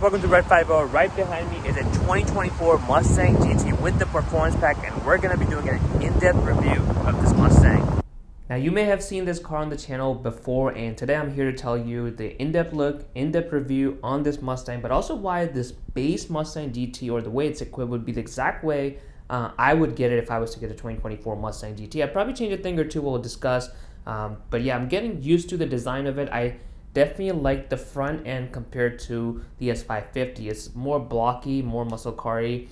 guys, welcome to Red 50. Right behind me is a 2024 Mustang GT with the performance pack, and we're going to be doing an in-depth review of this Mustang. Now, you may have seen this car on the channel before, and today I'm here to tell you the in-depth look, in-depth review on this Mustang, but also why this base Mustang GT, or the way it's equipped, would be the exact way I would get it if I was to get a 2024 Mustang GT. I'd probably change a thing or two we'll discuss, but yeah, I'm getting used to the design of it. I definitely like the front end compared to the S550. It's more blocky, more muscle car-y.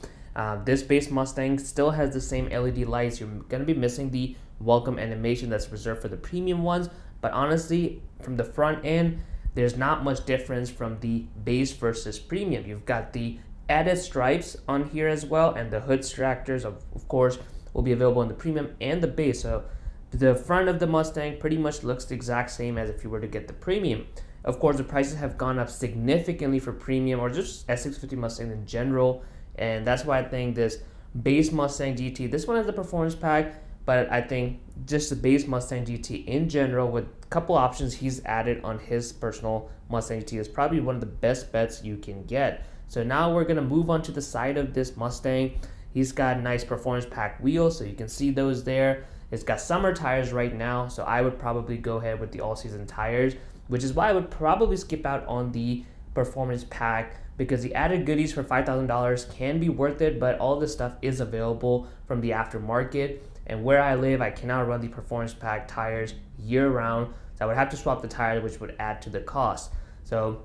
This base Mustang still has the same LED lights. You're going to be missing the welcome animation that's reserved for the premium ones, but honestly, from the front end, there's not much difference from the base versus premium. You've got the added stripes on here as well, and the hood distractors, of course, will be available in the premium and the base. So the front of the Mustang pretty much looks the exact same as if you were to get the premium. Of course, the prices have gone up significantly for premium, or just S650 Mustang in general, and that's why I think this base Mustang GT, this one has the performance pack, but I think just the base Mustang GT in general, with a couple options he's added on his personal Mustang GT, is probably one of the best bets you can get. So now we're going to move on to the side of this Mustang. He's got nice performance pack wheels, so you can see those there. It's got summer tires right now, so I would probably go ahead with the all-season tires, which is why I would probably skip out on the performance pack, because the added goodies for $5,000 can be worth it, but all this stuff is available from the aftermarket. And where I live, I cannot run the performance pack tires year-round, so I would have to swap the tires, which would add to the cost. So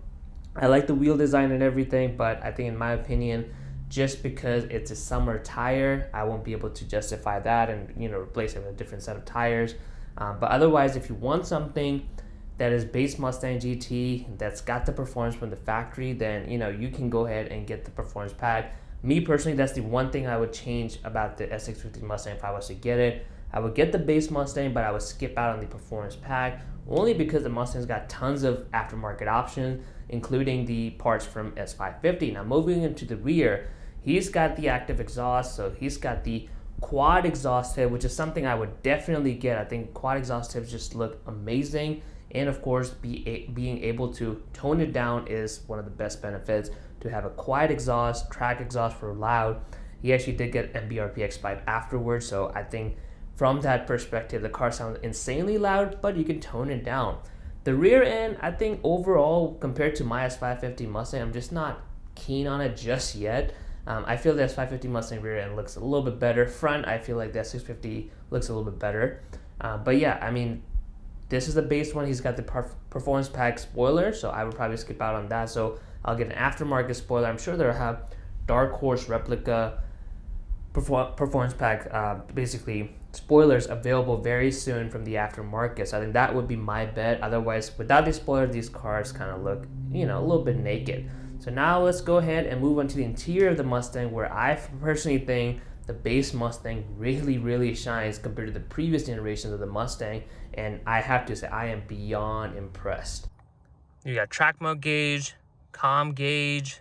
I like the wheel design and everything, but I think, in my opinion, just because it's a summer tire, I won't be able to justify that and replace it with a different set of tires. But otherwise, if you want something that is base Mustang GT that's got the performance from the factory, then you can go ahead and get the performance pack. Me personally, that's the one thing I would change about the S650 Mustang if I was to get it. I would get the base Mustang, but I would skip out on the performance pack, only because the Mustang's got tons of aftermarket options, including the parts from S550. Now, moving into the rear, he's got the active exhaust, so he's got the quad exhaust tip, which is something I would definitely get. I think quad exhaust tips just look amazing, and of course, being able to tone it down is one of the best benefits. To have a quiet exhaust, track exhaust for loud. He actually did get MBRPX5 afterwards, so I think from that perspective, the car sounds insanely loud, but you can tone it down. The rear end, I think overall, compared to my S550 Mustang, I'm just not keen on it just yet. I feel the S550 Mustang rear end looks a little bit better. Front, I feel like the S650 looks a little bit better. But yeah, I mean, this is the base one. He's got the performance pack spoiler, so I would probably skip out on that. So I'll get an aftermarket spoiler. I'm sure they'll have Dark Horse replica performance pack, basically spoilers available very soon from the aftermarket. So I think that would be my bet. Otherwise, without the spoiler, these cars kind of look, a little bit naked. So now let's go ahead and move on to the interior of the Mustang, where I personally think the base Mustang really, really shines compared to the previous generations of the Mustang. And I have to say, I am beyond impressed. You got track mode gauge, comm gauge,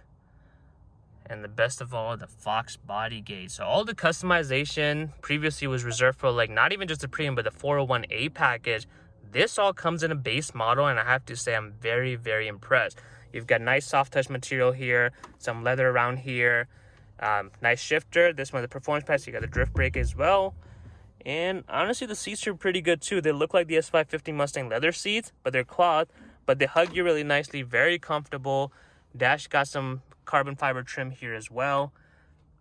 and the best of all, the Fox body gauge. So all the customization previously was reserved for not even just the premium, but the 401A package. This all comes in a base model, and I have to say I'm very, very impressed. You've got nice soft touch material here, some leather around here, nice shifter. This one, the performance pack, so you got the drift brake as well. And honestly, the seats are pretty good too. They look like the S550 Mustang leather seats, but they're cloth, but they hug you really nicely, very comfortable. Dash got some carbon fiber trim here as well.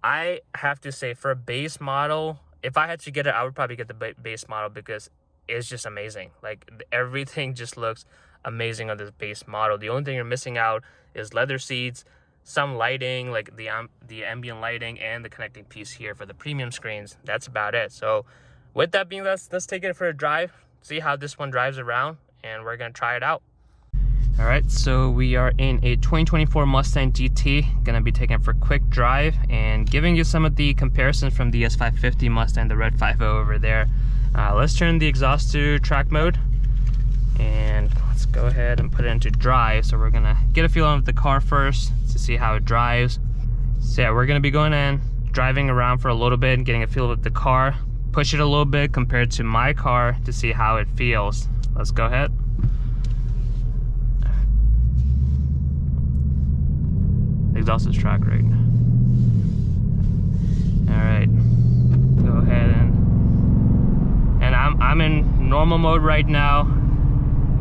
I have to say, for a base model, if I had to get it, I would probably get the base model, because it's just amazing. Everything just looks amazing on this base model. The only thing you're missing out is leather seats, some lighting, like the ambient lighting, and the connecting piece here for the premium screens. That's about it. So with that being, let's take it for a drive, see how this one drives around, and we're gonna try it out. All right, so we are in a 2024 Mustang GT. Gonna be taking it for a quick drive and giving you some of the comparisons from the S550 Mustang, the Red 50 over there. Let's turn the exhaust to track mode, and let's go ahead and put it into drive. So we're gonna get a feel of the car first to see how it drives. So yeah, we're gonna be going in, driving around for a little bit and getting a feel of the car. Push it a little bit compared to my car to see how it feels. Let's go ahead. exhaust is track right. Alright. Go ahead and I'm in normal mode right now.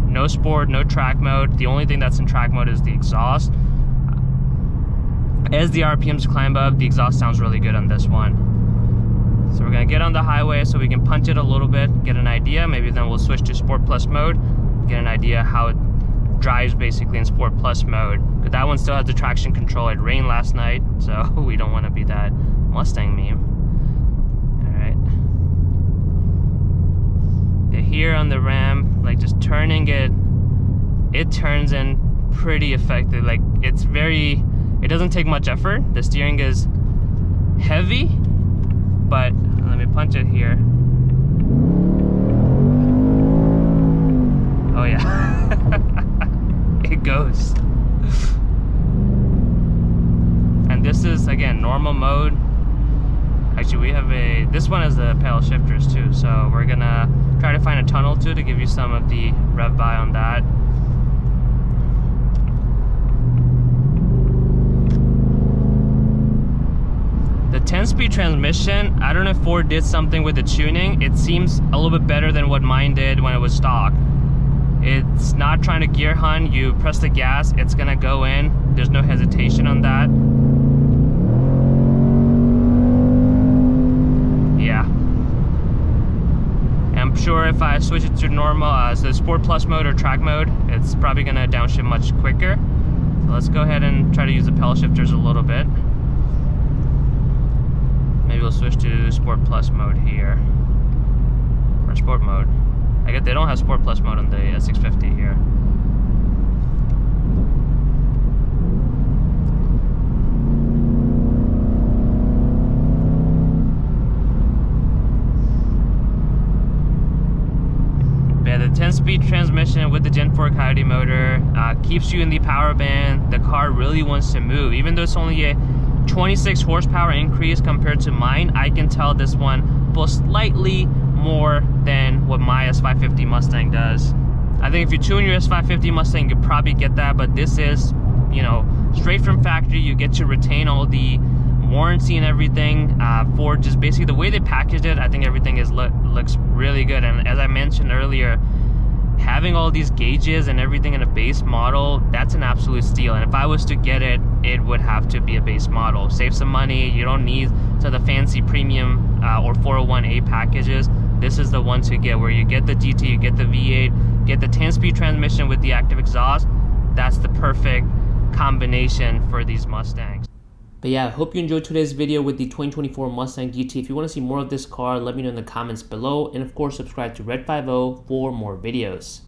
No sport, no track mode. The only thing that's in track mode is the exhaust. As the RPMs climb up, the exhaust sounds really good on this one. So we're gonna get on the highway so we can punch it a little bit, get an idea. Maybe then we'll switch to Sport Plus mode, get an idea how it drives basically in Sport Plus mode. But that one still has the traction control. It rained last night, so we don't want to be that Mustang meme. All right. Here on the Ram, like just turning it, it turns in pretty effective. Like it's very, it doesn't take much effort. The steering is heavy, but let me punch it here. Oh yeah, it goes. And this is again normal mode. Actually, we have this one has the pedal shifters too, so we're gonna try to find a tunnel too to give you some of the rev by on that. The 10-speed transmission, I don't know if Ford did something with the tuning. It seems a little bit better than what mine did when it was stock. It's not trying to gear hunt. You press the gas, it's gonna go in. There's no hesitation on that. Yeah. I'm sure if I switch it to normal, so Sport Plus mode or track mode, it's probably gonna downshift much quicker. So let's go ahead and try to use the pedal shifters a little bit. Maybe we'll switch to Sport Plus mode here, or Sport mode. I guess they don't have Sport Plus mode on the S650 here. Yeah, the 10-speed transmission with the Gen 4 Coyote motor keeps you in the power band. The car really wants to move, even though it's only a 26 horsepower increase compared to mine. I can tell this one pulls slightly more than what my S550 Mustang does. I think if you tune your S550 Mustang, you probably get that, but this is, you know, straight from factory. You get to retain all the warranty and everything. Ford just basically the way they packaged it, I think everything is looks really good. And as I mentioned earlier, having all these gauges and everything in a base model, that's an absolute steal. And if I was to get it, it would have to be a base model. Save some money. You don't need some of the fancy premium or 401A packages. This is the one to get, where you get the GT, you get the V8, get the 10-speed transmission with the active exhaust. That's the perfect combination for these Mustangs. But yeah, I hope you enjoyed today's video with the 2024 Mustang GT. If you want to see more of this car, let me know in the comments below. And of course, subscribe to Red 50 for more videos.